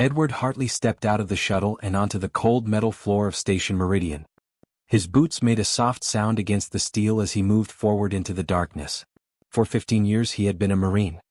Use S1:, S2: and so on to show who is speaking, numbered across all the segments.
S1: Edward Hartley stepped out of the shuttle and onto the cold metal floor of Station Meridian. His boots made a soft sound against the steel as he moved forward into the darkness. For 15 years he had been a Marine.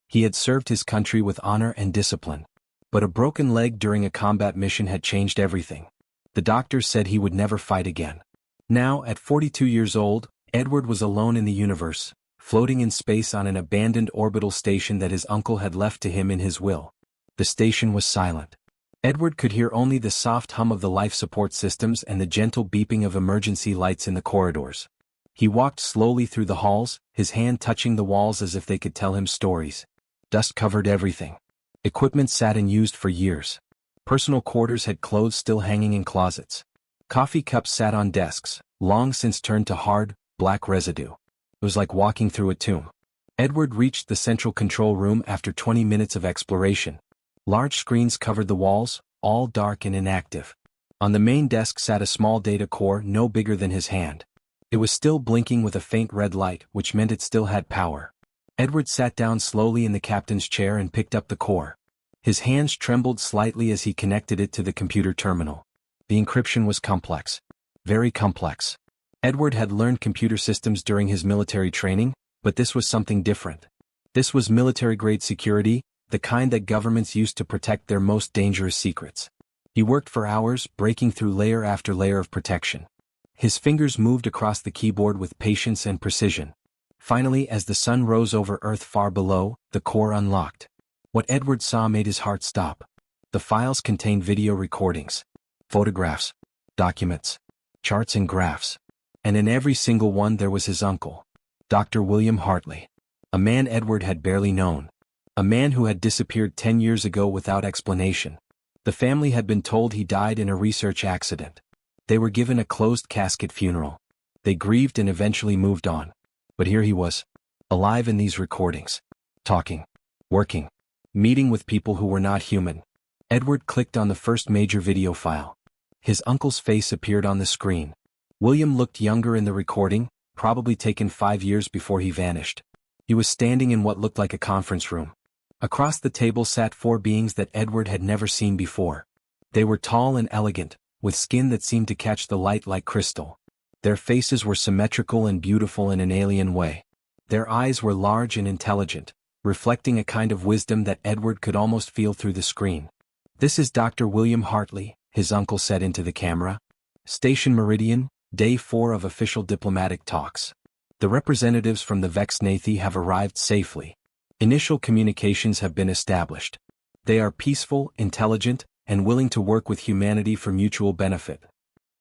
S1: He had served his country with honor and discipline. But a broken leg during a combat mission had changed everything. The doctors said he would never fight again. Now, at 42 years old, Edward was alone in the universe, floating in space on an abandoned orbital station that his uncle had left to him in his will. The station was silent. Edward could hear only the soft hum of the life support systems and the gentle beeping of emergency lights in the corridors. He walked slowly through the halls, his hand touching the walls as if they could tell him stories. Dust covered everything. Equipment sat unused for years. Personal quarters had clothes still hanging in closets. Coffee cups sat on desks, long since turned to hard, black residue. It was like walking through a tomb. Edward reached the central control room after 20 minutes of exploration. Large screens covered the walls, all dark and inactive. On the main desk sat a small data core no bigger than his hand. It was still blinking with a faint red light, which meant it still had power. Edward sat down slowly in the captain's chair and picked up the core. His hands trembled slightly as he connected it to the computer terminal. The encryption was complex. Very complex. Edward had learned computer systems during his military training, but this was something different. This was military-grade security, the kind that governments used to protect their most dangerous secrets. He worked for hours, breaking through layer after layer of protection. His fingers moved across the keyboard with patience and precision. Finally, as the sun rose over Earth far below, the core unlocked. What Edward saw made his heart stop. The files contained video recordings, photographs, documents, charts and graphs. And in every single one there was his uncle, Dr. William Hartley. A man Edward had barely known. A man who had disappeared 10 years ago without explanation. The family had been told he died in a research accident. They were given a closed casket funeral. They grieved and eventually moved on. But here he was, alive in these recordings. Talking. Working. Meeting with people who were not human. Edward clicked on the first major video file. His uncle's face appeared on the screen. William looked younger in the recording, probably taken 5 years before he vanished. He was standing in what looked like a conference room. Across the table sat 4 beings that Edward had never seen before. They were tall and elegant, with skin that seemed to catch the light like crystal. Their faces were symmetrical and beautiful in an alien way. Their eyes were large and intelligent, reflecting a kind of wisdom that Edward could almost feel through the screen. "This is Dr. William Hartley," his uncle said into the camera. "Station Meridian, Day 4 of official diplomatic talks. The representatives from the Vexnathi have arrived safely. Initial communications have been established. They are peaceful, intelligent, and willing to work with humanity for mutual benefit."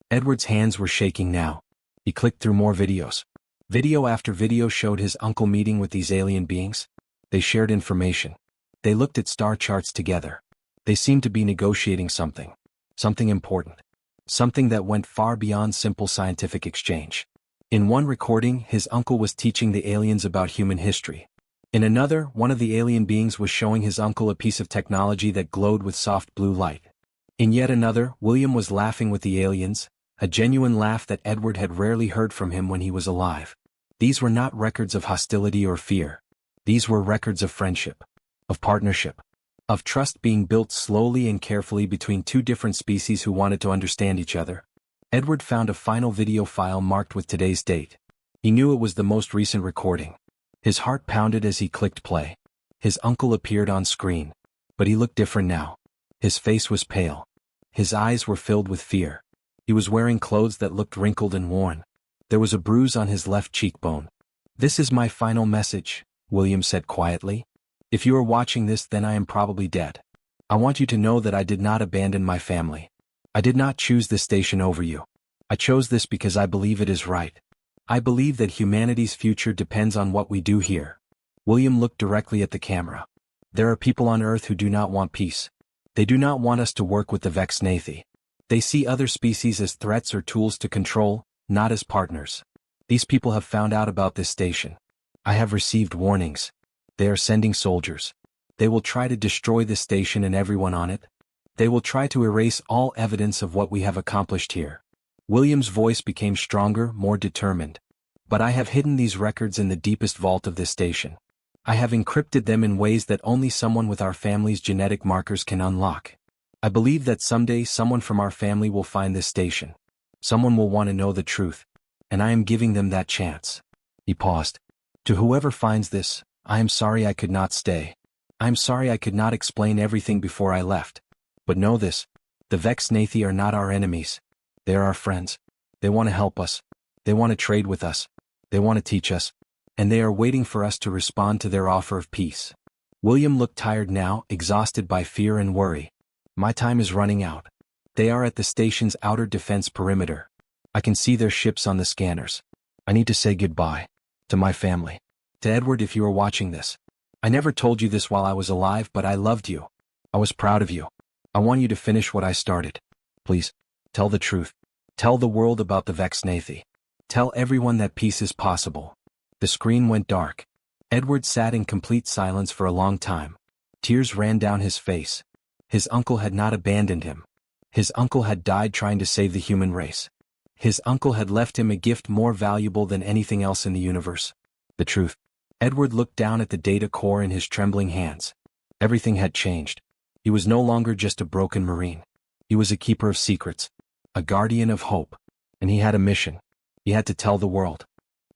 S1: Edward's hands were shaking now. He clicked through more videos. Video after video showed his uncle meeting with these alien beings. They shared information. They looked at star charts together. They seemed to be negotiating something. Something important. Something that went far beyond simple scientific exchange. In one recording, his uncle was teaching the aliens about human history. In another, one of the alien beings was showing his uncle a piece of technology that glowed with soft blue light. In yet another, William was laughing with the aliens, a genuine laugh that Edward had rarely heard from him when he was alive. These were not records of hostility or fear. These were records of friendship, of partnership, of trust being built slowly and carefully between 2 different species who wanted to understand each other. Edward found a final video file marked with today's date. He knew it was the most recent recording. His heart pounded as he clicked play. His uncle appeared on screen. But he looked different now. His face was pale. His eyes were filled with fear. He was wearing clothes that looked wrinkled and worn. There was a bruise on his left cheekbone. "This is my final message," William said quietly. "If you are watching this, then I am probably dead. I want you to know that I did not abandon my family. I did not choose this station over you. I chose this because I believe it is right. I believe that humanity's future depends on what we do here." William looked directly at the camera. "There are people on Earth who do not want peace. They do not want us to work with the Vexnathi. They see other species as threats or tools to control, not as partners. These people have found out about this station. I have received warnings. They are sending soldiers. They will try to destroy this station and everyone on it. They will try to erase all evidence of what we have accomplished here." William's voice became stronger, more determined. "But I have hidden these records in the deepest vault of this station. I have encrypted them in ways that only someone with our family's genetic markers can unlock. I believe that someday someone from our family will find this station. Someone will want to know the truth, and I am giving them that chance." He paused. "To whoever finds this, I am sorry I could not stay. I am sorry I could not explain everything before I left. But know this, the Vex Nathi are not our enemies. They are our friends. They want to help us. They want to trade with us. They want to teach us. And they are waiting for us to respond to their offer of peace." William looked tired now, exhausted by fear and worry. "My time is running out. They are at the station's outer defense perimeter. I can see their ships on the scanners. I need to say goodbye. To my family. To Edward, if you are watching this. I never told you this while I was alive, but I loved you. I was proud of you. I want you to finish what I started. Please, tell the truth. Tell the world about the Vex Nathi. Tell everyone that peace is possible." The screen went dark. Edward sat in complete silence for a long time. Tears ran down his face. His uncle had not abandoned him. His uncle had died trying to save the human race. His uncle had left him a gift more valuable than anything else in the universe. The truth. Edward looked down at the data core in his trembling hands. Everything had changed. He was no longer just a broken Marine. He was a keeper of secrets. A guardian of hope. And he had a mission. He had to tell the world.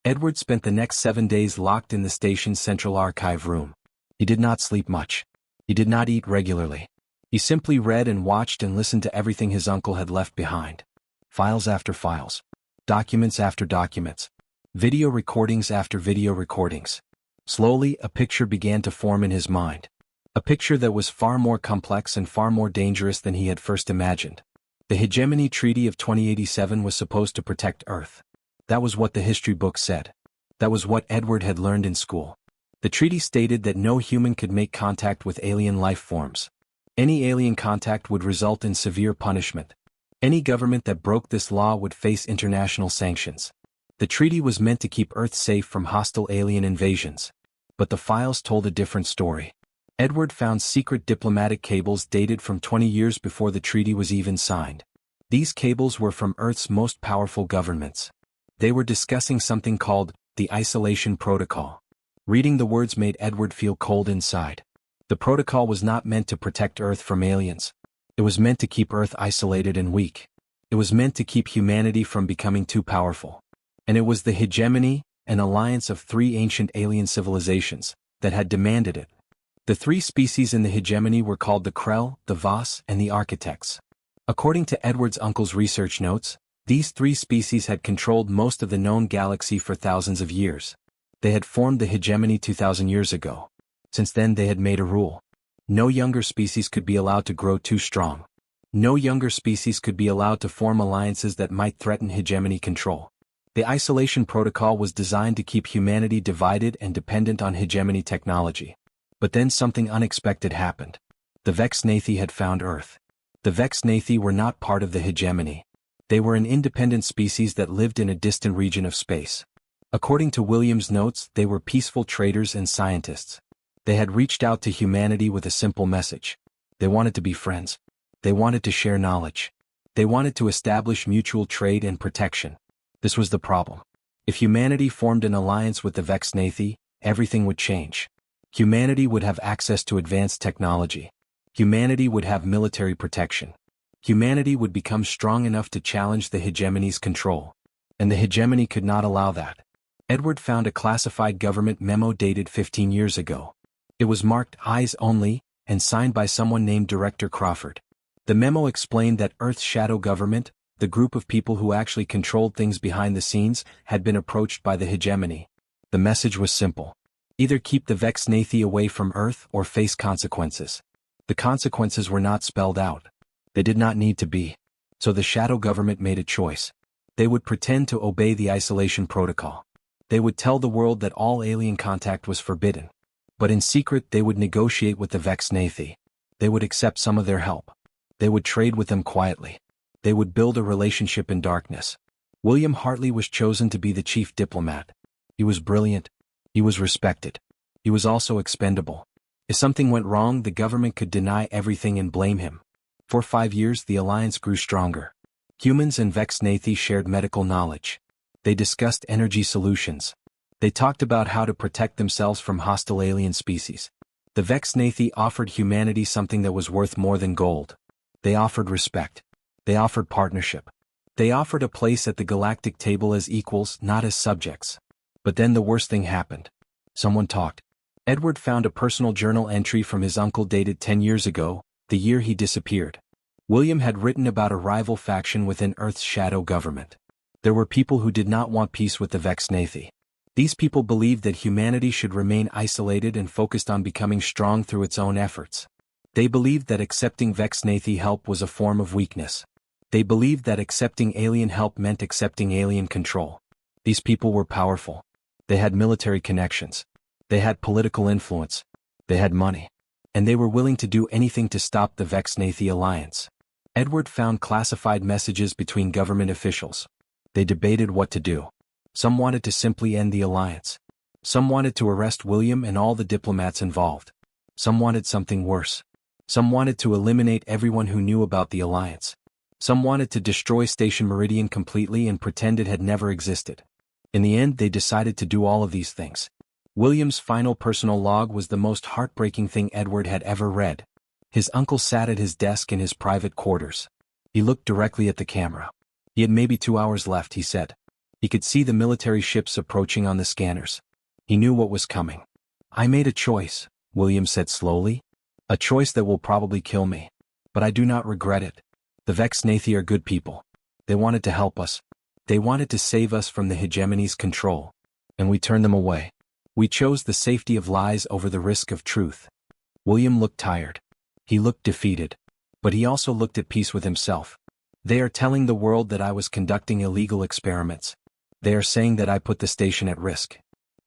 S1: Edward spent the next 7 days locked in the station's central archive room. He did not sleep much. He did not eat regularly. He simply read and watched and listened to everything his uncle had left behind. Files after files. Documents after documents. Video recordings after video recordings. Slowly, a picture began to form in his mind. A picture that was far more complex and far more dangerous than he had first imagined. The Hegemony Treaty of 2087 was supposed to protect Earth. That was what the history book said. That was what Edward had learned in school. The treaty stated that no human could make contact with alien life forms. Any alien contact would result in severe punishment. Any government that broke this law would face international sanctions. The treaty was meant to keep Earth safe from hostile alien invasions. But the files told a different story. Edward found secret diplomatic cables dated from 20 years before the treaty was even signed. These cables were from Earth's most powerful governments. They were discussing something called the Isolation Protocol. Reading the words made Edward feel cold inside. The protocol was not meant to protect Earth from aliens. It was meant to keep Earth isolated and weak. It was meant to keep humanity from becoming too powerful. And it was the hegemony, an alliance of 3 ancient alien civilizations, that had demanded it. The 3 species in the hegemony were called the Krell, the Voss, and the Architects. According to Edward's uncle's research notes, these 3 species had controlled most of the known galaxy for thousands of years. They had formed the hegemony 2,000 years ago. Since then they had made a rule. No younger species could be allowed to grow too strong. No younger species could be allowed to form alliances that might threaten hegemony control. The Isolation Protocol was designed to keep humanity divided and dependent on hegemony technology. But then something unexpected happened. The Vex Nathi had found Earth. The Vex Nathi were not part of the hegemony. They were an independent species that lived in a distant region of space. According to William's notes, they were peaceful traders and scientists. They had reached out to humanity with a simple message. They wanted to be friends. They wanted to share knowledge. They wanted to establish mutual trade and protection. This was the problem. If humanity formed an alliance with the Vex Nathi, everything would change. Humanity would have access to advanced technology. Humanity would have military protection. Humanity would become strong enough to challenge the hegemony's control. And the hegemony could not allow that. Edward found a classified government memo dated 15 years ago. It was marked Eyes Only, and signed by someone named Director Crawford. The memo explained that Earth's shadow government, the group of people who actually controlled things behind the scenes, had been approached by the hegemony. The message was simple. Either keep the Vex Nathi away from Earth or face consequences. The consequences were not spelled out. They did not need to be. So the shadow government made a choice. They would pretend to obey the Isolation Protocol. They would tell the world that all alien contact was forbidden. But in secret they would negotiate with the Vex Nathi. They would accept some of their help. They would trade with them quietly. They would build a relationship in darkness. William Hartley was chosen to be the chief diplomat. He was brilliant. He was respected. He was also expendable. If something went wrong, the government could deny everything and blame him. For 5 years the alliance grew stronger. Humans and Vex Nathi shared medical knowledge. They discussed energy solutions. They talked about how to protect themselves from hostile alien species. The Vex Nathi offered humanity something that was worth more than gold. They offered respect. They offered partnership. They offered a place at the galactic table as equals, not as subjects. But then the worst thing happened. Someone talked. Edward found a personal journal entry from his uncle dated 10 years ago, the year he disappeared. William had written about a rival faction within Earth's shadow government. There were people who did not want peace with the Vexnathi. These people believed that humanity should remain isolated and focused on becoming strong through its own efforts. They believed that accepting Vexnathi help was a form of weakness. They believed that accepting alien help meant accepting alien control. These people were powerful. They had military connections. They had political influence. They had money. And they were willing to do anything to stop the Vexnathi alliance. Edward found classified messages between government officials. They debated what to do. Some wanted to simply end the alliance. Some wanted to arrest William and all the diplomats involved. Some wanted something worse. Some wanted to eliminate everyone who knew about the alliance. Some wanted to destroy Station Meridian completely and pretend it had never existed. In the end, they decided to do all of these things. William's final personal log was the most heartbreaking thing Edward had ever read. His uncle sat at his desk in his private quarters. He looked directly at the camera. He had maybe 2 hours left, he said. He could see the military ships approaching on the scanners. He knew what was coming. I made a choice, William said slowly. A choice that will probably kill me. But I do not regret it. The Vexnathi are good people. They wanted to help us. They wanted to save us from the hegemony's control. And we turned them away. We chose the safety of lies over the risk of truth. William looked tired. He looked defeated. But he also looked at peace with himself. They are telling the world that I was conducting illegal experiments. They are saying that I put the station at risk.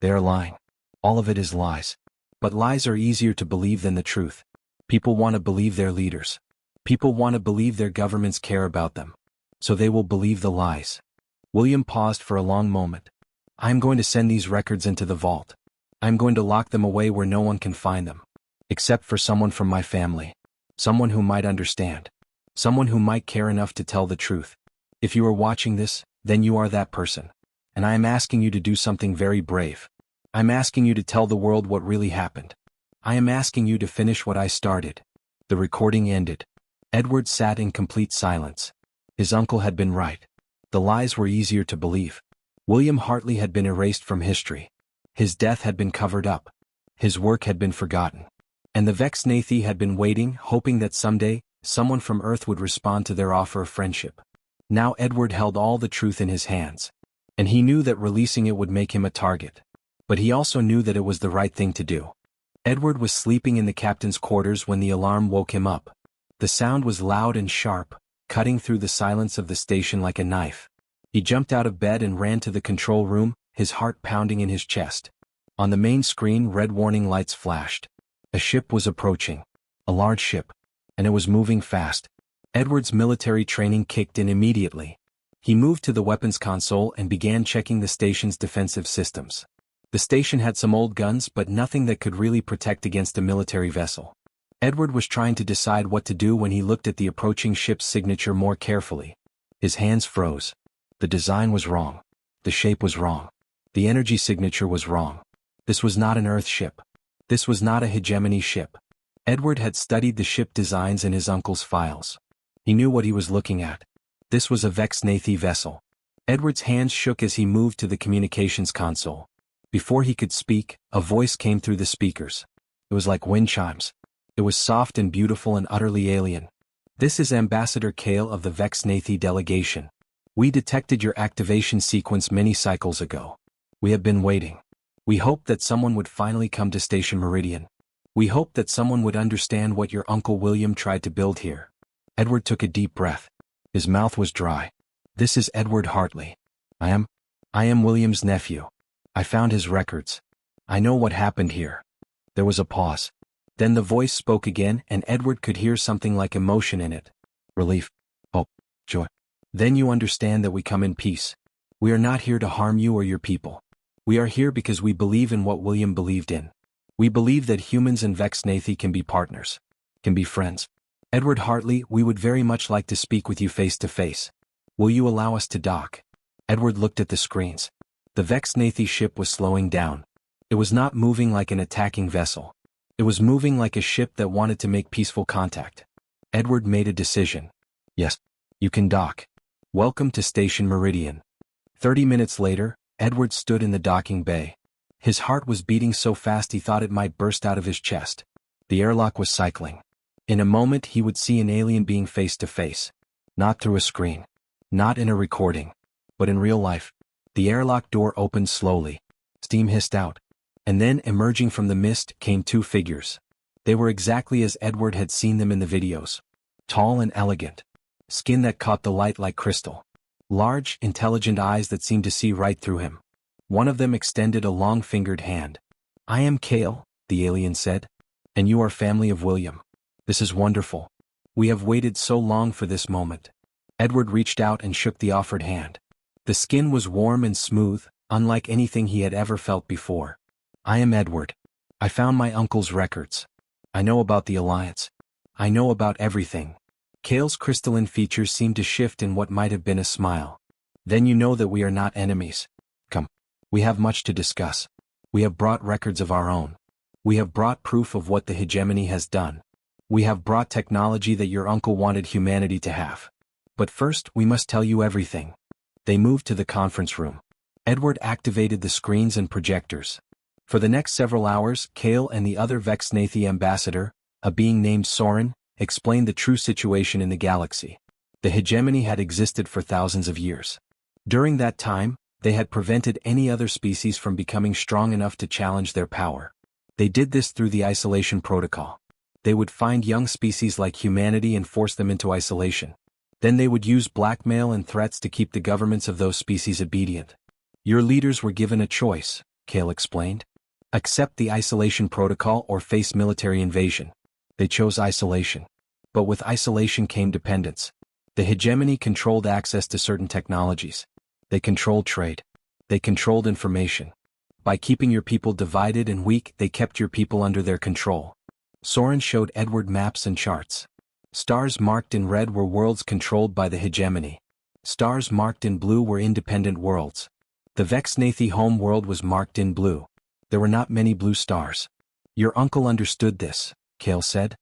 S1: They are lying. All of it is lies. But lies are easier to believe than the truth. People want to believe their leaders. People want to believe their governments care about them. So they will believe the lies. William paused for a long moment. I am going to send these records into the vault. I am going to lock them away where no one can find them. Except for someone from my family. Someone who might understand. Someone who might care enough to tell the truth. If you are watching this, then you are that person. And I am asking you to do something very brave. I'm asking you to tell the world what really happened. I am asking you to finish what I started. The recording ended. Edward sat in complete silence. His uncle had been right. The lies were easier to believe. William Hartley had been erased from history. His death had been covered up. His work had been forgotten. And the Vexnathi had been waiting, hoping that someday, someone from Earth would respond to their offer of friendship. Now Edward held all the truth in his hands. And he knew that releasing it would make him a target. But he also knew that it was the right thing to do. Edward was sleeping in the captain's quarters when the alarm woke him up. The sound was loud and sharp, cutting through the silence of the station like a knife. He jumped out of bed and ran to the control room, his heart pounding in his chest. On the main screen, red warning lights flashed. A ship was approaching. A large ship. And it was moving fast. Edward's military training kicked in immediately. He moved to the weapons console and began checking the station's defensive systems. The station had some old guns but nothing that could really protect against a military vessel. Edward was trying to decide what to do when he looked at the approaching ship's signature more carefully. His hands froze. The design was wrong. The shape was wrong. The energy signature was wrong. This was not an Earth ship. This was not a hegemony ship. Edward had studied the ship designs in his uncle's files. He knew what he was looking at. This was a Vexnathi vessel. Edward's hands shook as he moved to the communications console. Before he could speak, a voice came through the speakers. It was like wind chimes. It was soft and beautiful and utterly alien. This is Ambassador Kale of the Vexnathi delegation. We detected your activation sequence many cycles ago. We have been waiting. We hoped that someone would finally come to Station Meridian. We hoped that someone would understand what your Uncle William tried to build here. Edward took a deep breath. His mouth was dry. This is Edward Hartley. I am William's nephew. I found his records. I know what happened here. There was a pause. Then the voice spoke again and Edward could hear something like emotion in it. Relief. Hope. Joy. Then you understand that we come in peace. We are not here to harm you or your people. We are here because we believe in what William believed in. We believe that humans and Vexnathi can be partners. Can be friends. Edward Hartley, we would very much like to speak with you face to face. Will you allow us to dock? Edward looked at the screens. The Vexnathi ship was slowing down. It was not moving like an attacking vessel. It was moving like a ship that wanted to make peaceful contact. Edward made a decision. Yes. You can dock. Welcome to Station Meridian. 30 minutes later, Edward stood in the docking bay. His heart was beating so fast he thought it might burst out of his chest. The airlock was cycling. In a moment he would see an alien being face to face. Not through a screen. Not in a recording. But in real life. The airlock door opened slowly. Steam hissed out. And then, emerging from the mist, came two figures. They were exactly as Edward had seen them in the videos. Tall and elegant. Skin that caught the light like crystal. Large, intelligent eyes that seemed to see right through him. One of them extended a long-fingered hand. I am Kale, the alien said. And you are family of William. This is wonderful. We have waited so long for this moment. Edward reached out and shook the offered hand. The skin was warm and smooth, unlike anything he had ever felt before. I am Edward. I found my uncle's records. I know about the Alliance. I know about everything. Kale's crystalline features seemed to shift in what might have been a smile. Then you know that we are not enemies. Come. We have much to discuss. We have brought records of our own. We have brought proof of what the hegemony has done. We have brought technology that your uncle wanted humanity to have. But first, we must tell you everything. They moved to the conference room. Edward activated the screens and projectors. For the next several hours, Kale and the other Vexnathi ambassador, a being named Soren, explained the true situation in the galaxy. The hegemony had existed for thousands of years. During that time, they had prevented any other species from becoming strong enough to challenge their power. They did this through the isolation protocol. They would find young species like humanity and force them into isolation. Then they would use blackmail and threats to keep the governments of those species obedient. Your leaders were given a choice, Kale explained. Accept the isolation protocol or face military invasion. They chose isolation. But with isolation came dependence. The hegemony controlled access to certain technologies. They controlled trade. They controlled information. By keeping your people divided and weak, they kept your people under their control. Soren showed Edward maps and charts. Stars marked in red were worlds controlled by the hegemony. Stars marked in blue were independent worlds. The Vexnathi home world was marked in blue. There were not many blue stars. Your uncle understood this, Kale said.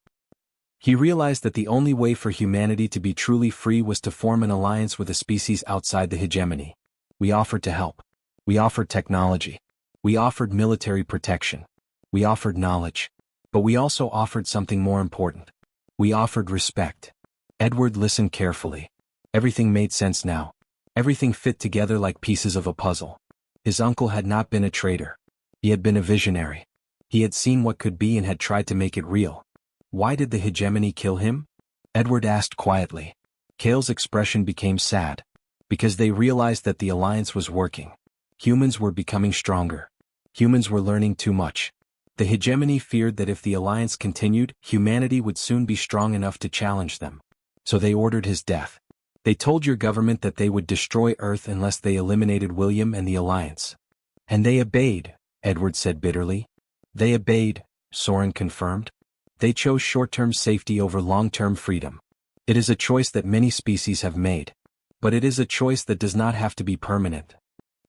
S1: He realized that the only way for humanity to be truly free was to form an alliance with a species outside the hegemony. We offered to help. We offered technology. We offered military protection. We offered knowledge. But we also offered something more important. We offered respect. Edward listened carefully. Everything made sense now. Everything fit together like pieces of a puzzle. His uncle had not been a traitor. He had been a visionary. He had seen what could be and had tried to make it real. Why did the hegemony kill him? Edward asked quietly. Kale's expression became sad. Because they realized that the alliance was working. Humans were becoming stronger. Humans were learning too much. The hegemony feared that if the alliance continued, humanity would soon be strong enough to challenge them. So they ordered his death. They told your government that they would destroy Earth unless they eliminated William and the alliance. And they obeyed, Edward said bitterly. They obeyed, Soren confirmed. They chose short-term safety over long-term freedom. It is a choice that many species have made. But it is a choice that does not have to be permanent.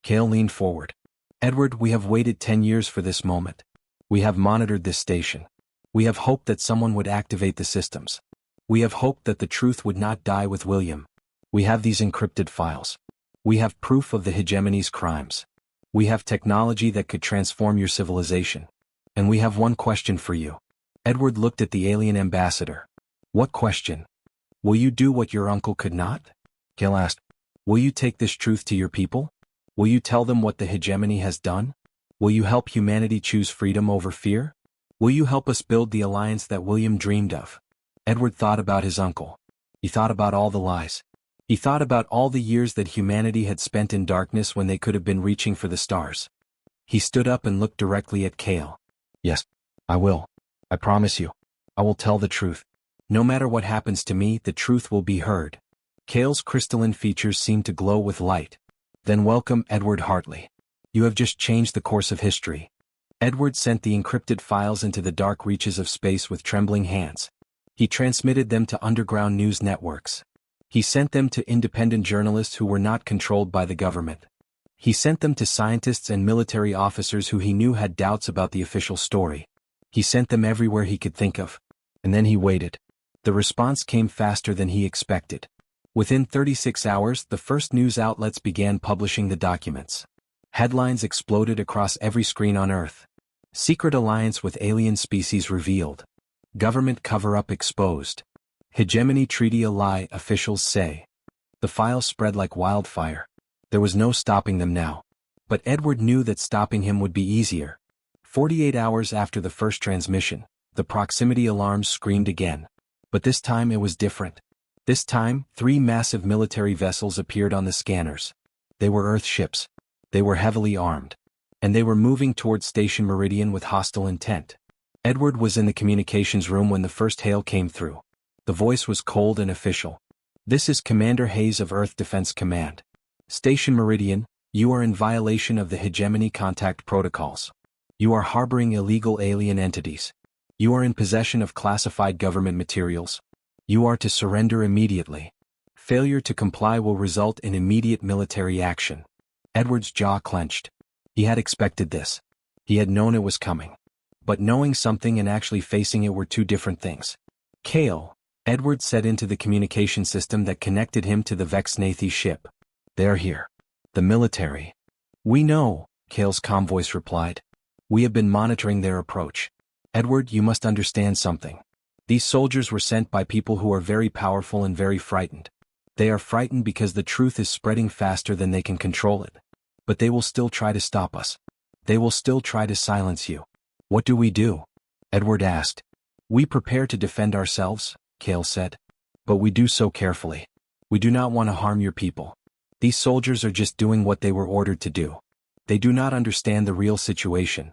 S1: Kale leaned forward. Edward, we have waited 10 years for this moment. We have monitored this station. We have hoped that someone would activate the systems. We have hoped that the truth would not die with William. We have these encrypted files. We have proof of the hegemony's crimes. We have technology that could transform your civilization. And we have one question for you. Edward looked at the alien ambassador. What question? Will you do what your uncle could not? Kale asked. Will you take this truth to your people? Will you tell them what the hegemony has done? Will you help humanity choose freedom over fear? Will you help us build the alliance that William dreamed of? Edward thought about his uncle. He thought about all the lies. He thought about all the years that humanity had spent in darkness when they could have been reaching for the stars. He stood up and looked directly at Kale. Yes, I will. I promise you. I will tell the truth. No matter what happens to me, the truth will be heard. Kale's crystalline features seemed to glow with light. Then welcome Edward Hartley. You have just changed the course of history. Edward sent the encrypted files into the dark reaches of space with trembling hands. He transmitted them to underground news networks. He sent them to independent journalists who were not controlled by the government. He sent them to scientists and military officers who he knew had doubts about the official story. He sent them everywhere he could think of. And then he waited. The response came faster than he expected. Within 36 hours, the first news outlets began publishing the documents. Headlines exploded across every screen on Earth. Secret alliance with alien species revealed. Government cover-up exposed. Hegemony treaty a lie, officials say. The files spread like wildfire. There was no stopping them now. But Edward knew that stopping him would be easier. 48 hours after the first transmission, the proximity alarms screamed again. But this time it was different. This time, 3 massive military vessels appeared on the scanners. They were Earth ships. They were heavily armed. And they were moving towards Station Meridian with hostile intent. Edward was in the communications room when the first hail came through. The voice was cold and official. "This is Commander Hayes of Earth Defense Command. Station Meridian, you are in violation of the hegemony contact protocols. You are harboring illegal alien entities. You are in possession of classified government materials. You are to surrender immediately. Failure to comply will result in immediate military action." Edward's jaw clenched. He had expected this. He had known it was coming. But knowing something and actually facing it were two different things. "Kale," Edward said into the communication system that connected him to the Vexnathi ship. "They're here. The military." "We know," Kale's calm voice replied. "We have been monitoring their approach. Edward, you must understand something. These soldiers were sent by people who are very powerful and very frightened. They are frightened because the truth is spreading faster than they can control it. But they will still try to stop us. They will still try to silence you." "What do we do?" Edward asked. "We prepare to defend ourselves," Kale said. "But we do so carefully. We do not want to harm your people. These soldiers are just doing what they were ordered to do. They do not understand the real situation."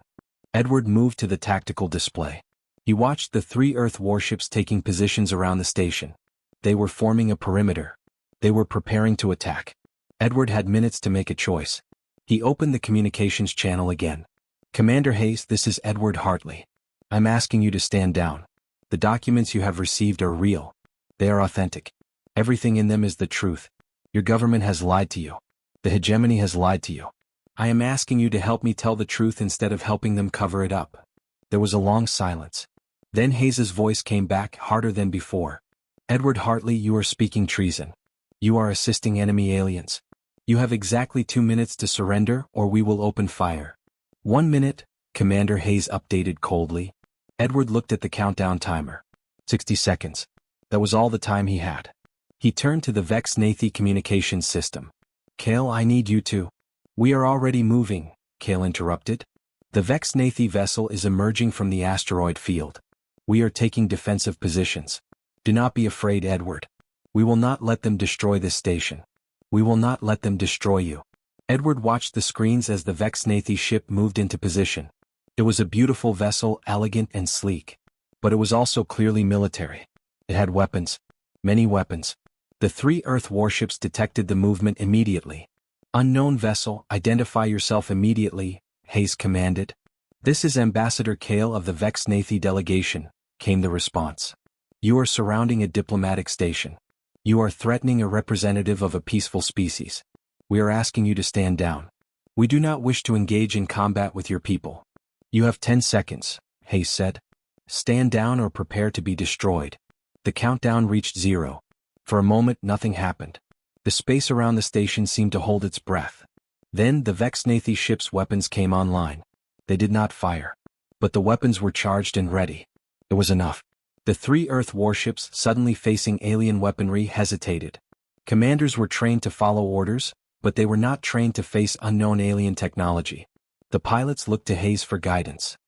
S1: Edward moved to the tactical display. He watched the 3 Earth warships taking positions around the station. They were forming a perimeter. They were preparing to attack. Edward had minutes to make a choice. He opened the communications channel again. "Commander Hayes, this is Edward Hartley. I'm asking you to stand down. The documents you have received are real. They are authentic. Everything in them is the truth. Your government has lied to you. The hegemony has lied to you. I am asking you to help me tell the truth instead of helping them cover it up." There was a long silence. Then Hayes's voice came back, harder than before. "Edward Hartley, you are speaking treason. You are assisting enemy aliens. You have exactly 2 minutes to surrender or we will open fire." 1 minute, Commander Hayes updated coldly. Edward looked at the countdown timer. 60 seconds. That was all the time he had. He turned to the Vexnathi communications system. "Kale, I need you to—" "We are already moving," Kale interrupted. "The Vexnathi vessel is emerging from the asteroid field. We are taking defensive positions. Do not be afraid, Edward. We will not let them destroy this station. We will not let them destroy you." Edward watched the screens as the Vexnathi ship moved into position. It was a beautiful vessel, elegant and sleek. But it was also clearly military. It had weapons. Many weapons. The 3 Earth warships detected the movement immediately. "Unknown vessel, identify yourself immediately," Hayes commanded. "This is Ambassador Kale of the Vexnathi delegation," came the response. "You are surrounding a diplomatic station. You are threatening a representative of a peaceful species. We are asking you to stand down. We do not wish to engage in combat with your people." "You have 10 seconds, Hayes said. "Stand down or prepare to be destroyed." The countdown reached 0. For a moment nothing happened. The space around the station seemed to hold its breath. Then the Vexnathi ship's weapons came online. They did not fire. But the weapons were charged and ready. It was enough. The 3 Earth warships, suddenly facing alien weaponry, hesitated. Commanders were trained to follow orders, but they were not trained to face unknown alien technology. The pilots looked to Hayes for guidance.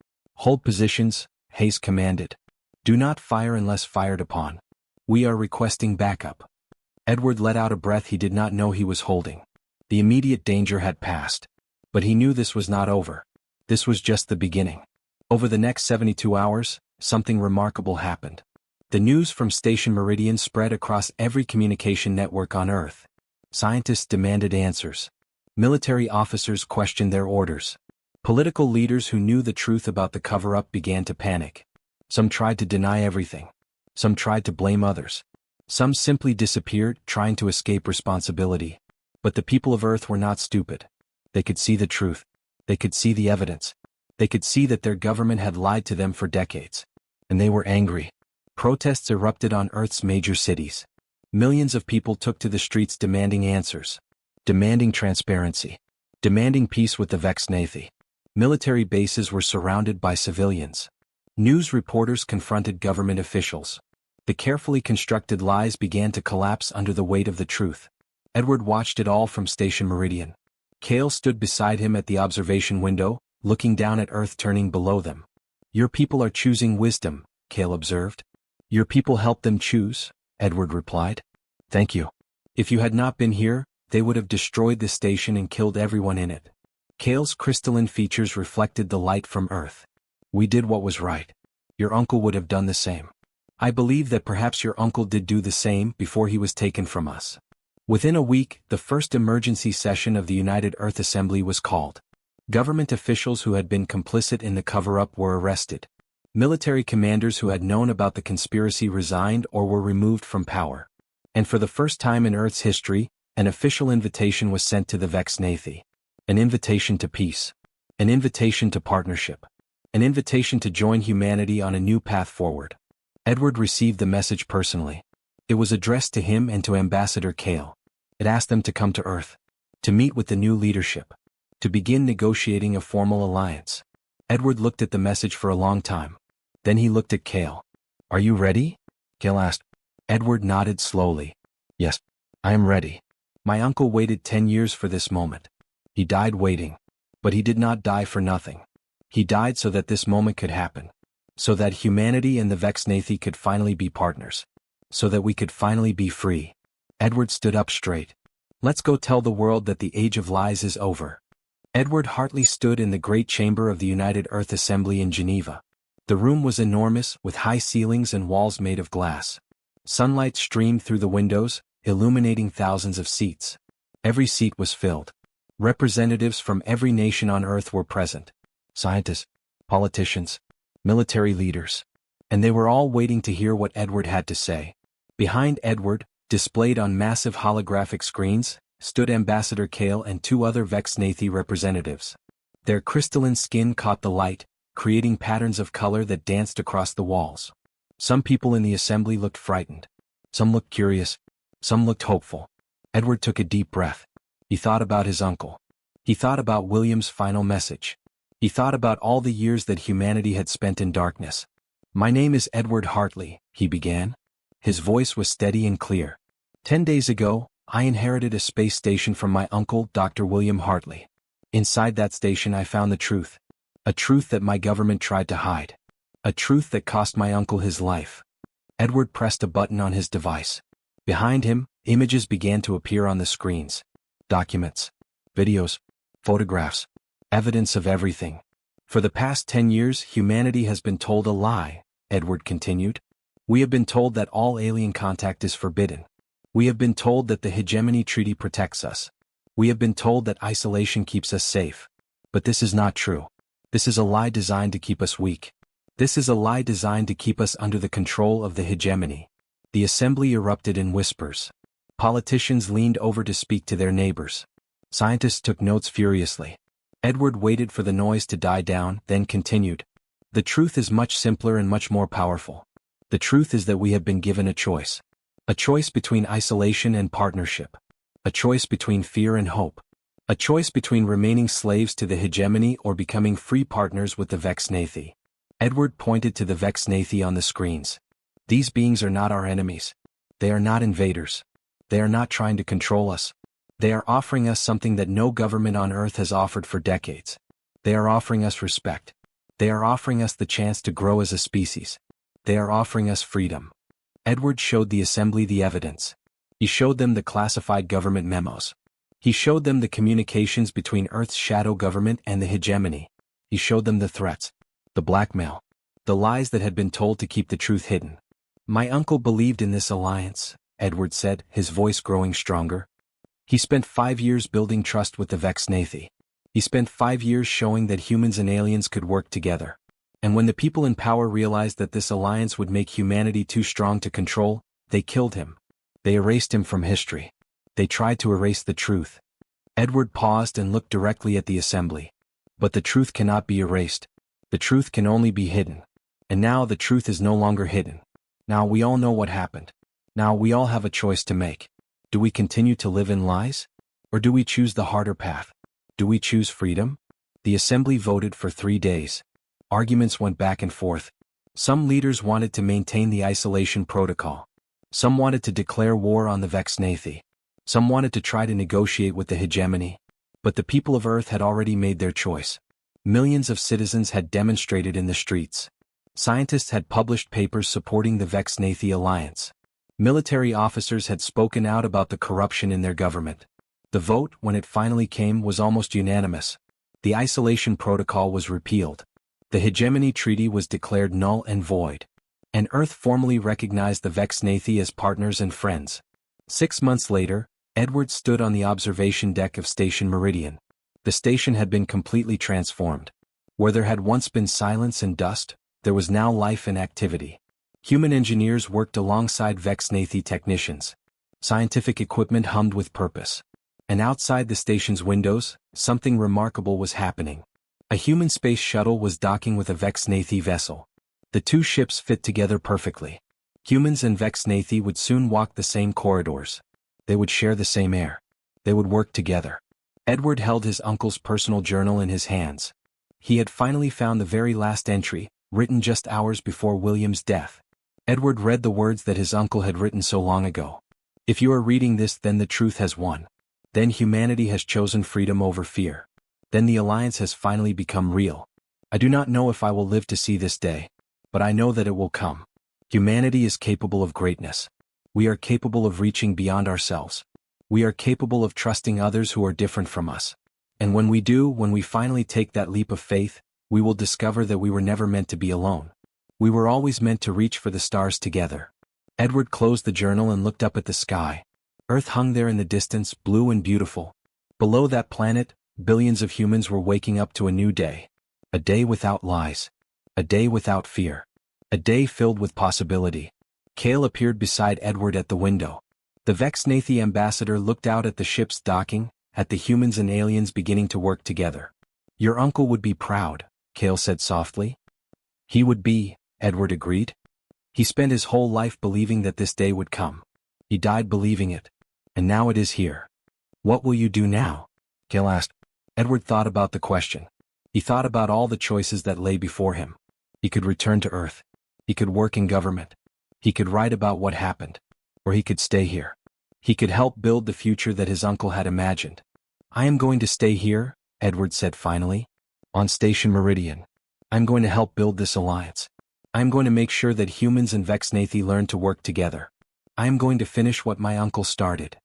S1: "Hold positions," Hayes commanded. "Do not fire unless fired upon. We are requesting backup." Edward let out a breath he did not know he was holding. The immediate danger had passed. But he knew this was not over. This was just the beginning. Over the next 72 hours, something remarkable happened. The news from Station Meridian spread across every communication network on Earth. Scientists demanded answers. Military officers questioned their orders. Political leaders who knew the truth about the cover-up began to panic. Some tried to deny everything. Some tried to blame others. Some simply disappeared, trying to escape responsibility. But the people of Earth were not stupid. They could see the truth. They could see the evidence. They could see that their government had lied to them for decades. And they were angry. Protests erupted on Earth's major cities. Millions of people took to the streets demanding answers, demanding transparency, demanding peace with the Vexnathi. Military bases were surrounded by civilians. News reporters confronted government officials. The carefully constructed lies began to collapse under the weight of the truth. Edward watched it all from Station Meridian. Cale stood beside him at the observation window, looking down at Earth turning below them. "Your people are choosing wisdom," Cale observed. "Your people helped them choose," Edward replied. "Thank you. If you had not been here, they would have destroyed the station and killed everyone in it." Cale's crystalline features reflected the light from Earth. "We did what was right. Your uncle would have done the same. I believe that perhaps your uncle did do the same before he was taken from us." Within a week, the first emergency session of the United Earth Assembly was called. Government officials who had been complicit in the cover-up were arrested. Military commanders who had known about the conspiracy resigned or were removed from power. And for the first time in Earth's history, an official invitation was sent to the Vexnathi. An invitation to peace. An invitation to partnership. An invitation to join humanity on a new path forward. Edward received the message personally. It was addressed to him and to Ambassador Cale. It asked them to come to Earth, to meet with the new leadership, to begin negotiating a formal alliance. Edward looked at the message for a long time. Then he looked at Cale. "Are you ready?" Cale asked. Edward nodded slowly. "Yes, I am ready. My uncle waited 10 years for this moment. He died waiting. But he did not die for nothing. He died so that this moment could happen. So that humanity and the Vexnathi could finally be partners. So that we could finally be free." Edward stood up straight. "Let's go tell the world that the age of lies is over." Edward Hartley stood in the great chamber of the United Earth Assembly in Geneva. The room was enormous, with high ceilings and walls made of glass. Sunlight streamed through the windows, illuminating thousands of seats. Every seat was filled. Representatives from every nation on Earth were present. Scientists, politicians, military leaders. And they were all waiting to hear what Edward had to say. Behind Edward, displayed on massive holographic screens, stood Ambassador Cale and 2 other Vexnathi representatives. Their crystalline skin caught the light, creating patterns of color that danced across the walls. Some people in the assembly looked frightened. Some looked curious. Some looked hopeful. Edward took a deep breath. He thought about his uncle. He thought about William's final message. He thought about all the years that humanity had spent in darkness. "My name is Edward Hartley," he began. His voice was steady and clear. 10 days ago, I inherited a space station from my uncle, Dr. William Hartley. Inside that station I found the truth. A truth that my government tried to hide. A truth that cost my uncle his life." Edward pressed a button on his device. Behind him, images began to appear on the screens. Documents. Videos. Photographs. Evidence of everything. "For the past 10 years, humanity has been told a lie," Edward continued. "We have been told that all alien contact is forbidden. We have been told that the Hegemony Treaty protects us. We have been told that isolation keeps us safe. But this is not true. This is a lie designed to keep us weak. This is a lie designed to keep us under the control of the hegemony." The assembly erupted in whispers. Politicians leaned over to speak to their neighbors. Scientists took notes furiously. Edward waited for the noise to die down, then continued. "The truth is much simpler and much more powerful. The truth is that we have been given a choice. A choice between isolation and partnership. A choice between fear and hope. A choice between remaining slaves to the hegemony or becoming free partners with the Vexnathi." Edward pointed to the Vexnathi on the screens. "These beings are not our enemies. They are not invaders. They are not trying to control us. They are offering us something that no government on Earth has offered for decades. They are offering us respect. They are offering us the chance to grow as a species. They are offering us freedom." Edward showed the assembly the evidence. He showed them the classified government memos. He showed them the communications between Earth's shadow government and the hegemony. He showed them the threats, the blackmail, the lies that had been told to keep the truth hidden. "My uncle believed in this alliance," Edward said, his voice growing stronger. "He spent 5 years building trust with the Vexnathi. He spent 5 years showing that humans and aliens could work together. And when the people in power realized that this alliance would make humanity too strong to control, they killed him. They erased him from history. They tried to erase the truth." Edward paused and looked directly at the assembly. "But the truth cannot be erased. The truth can only be hidden. And now the truth is no longer hidden. Now we all know what happened. Now we all have a choice to make. Do we continue to live in lies? Or do we choose the harder path? Do we choose freedom? The assembly voted for 3 days. Arguments went back and forth. Some leaders wanted to maintain the isolation protocol. Some wanted to declare war on the Vexnathi. Some wanted to try to negotiate with the hegemony. But the people of Earth had already made their choice. Millions of citizens had demonstrated in the streets. Scientists had published papers supporting the Vexnathi alliance. Military officers had spoken out about the corruption in their government. The vote, when it finally came, was almost unanimous. The isolation protocol was repealed. The hegemony treaty was declared null and void. And Earth formally recognized the Vexnathi as partners and friends. 6 months later, Edward stood on the observation deck of Station Meridian. The station had been completely transformed. Where there had once been silence and dust, there was now life and activity. Human engineers worked alongside Vexnathi technicians. Scientific equipment hummed with purpose. And outside the station's windows, something remarkable was happening. A human space shuttle was docking with a Vexnathi vessel. The two ships fit together perfectly. Humans and Vexnathi would soon walk the same corridors. They would share the same air. They would work together. Edward held his uncle's personal journal in his hands. He had finally found the very last entry, written just hours before William's death. Edward read the words that his uncle had written so long ago. If you are reading this, then the truth has won. Then humanity has chosen freedom over fear. Then the alliance has finally become real. I do not know if I will live to see this day, but I know that it will come. Humanity is capable of greatness. We are capable of reaching beyond ourselves. We are capable of trusting others who are different from us. And when we do, when we finally take that leap of faith, we will discover that we were never meant to be alone. We were always meant to reach for the stars together. Edward closed the journal and looked up at the sky. Earth hung there in the distance, blue and beautiful. Below that planet, billions of humans were waking up to a new day. A day without lies. A day without fear. A day filled with possibility. Cale appeared beside Edward at the window. The Vexnathi ambassador looked out at the ships docking, at the humans and aliens beginning to work together. Your uncle would be proud, Cale said softly. He would be, Edward agreed. He spent his whole life believing that this day would come. He died believing it. And now it is here. What will you do now? Cale asked. Edward thought about the question. He thought about all the choices that lay before him. He could return to Earth. He could work in government. He could write about what happened. Or he could stay here. He could help build the future that his uncle had imagined. I am going to stay here, Edward said finally. On Station Meridian. I'm going to help build this alliance. I'm going to make sure that humans and Vexnathi learn to work together. I am going to finish what my uncle started.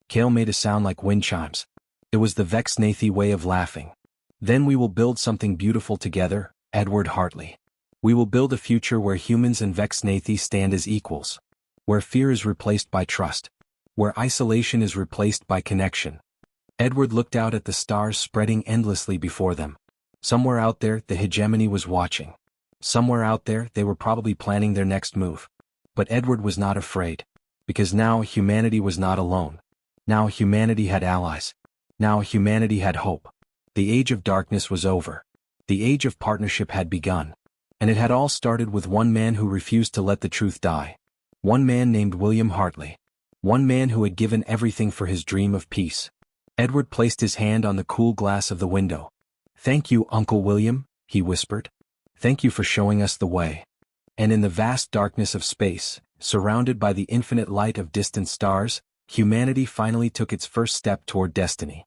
S1: Cale made a sound like wind chimes. It was the Vexnathi way of laughing. Then we will build something beautiful together, Edward Hartley. We will build a future where humans and Vexnathi stand as equals. Where fear is replaced by trust. Where isolation is replaced by connection. Edward looked out at the stars spreading endlessly before them. Somewhere out there, the hegemony was watching. Somewhere out there, they were probably planning their next move. But Edward was not afraid. Because now humanity was not alone. Now humanity had allies. Now humanity had hope. The age of darkness was over. The age of partnership had begun. And it had all started with one man who refused to let the truth die. One man named William Hartley. One man who had given everything for his dream of peace. Edward placed his hand on the cool glass of the window. Thank you, Uncle William, he whispered. Thank you for showing us the way. And in the vast darkness of space, surrounded by the infinite light of distant stars, humanity finally took its first step toward destiny.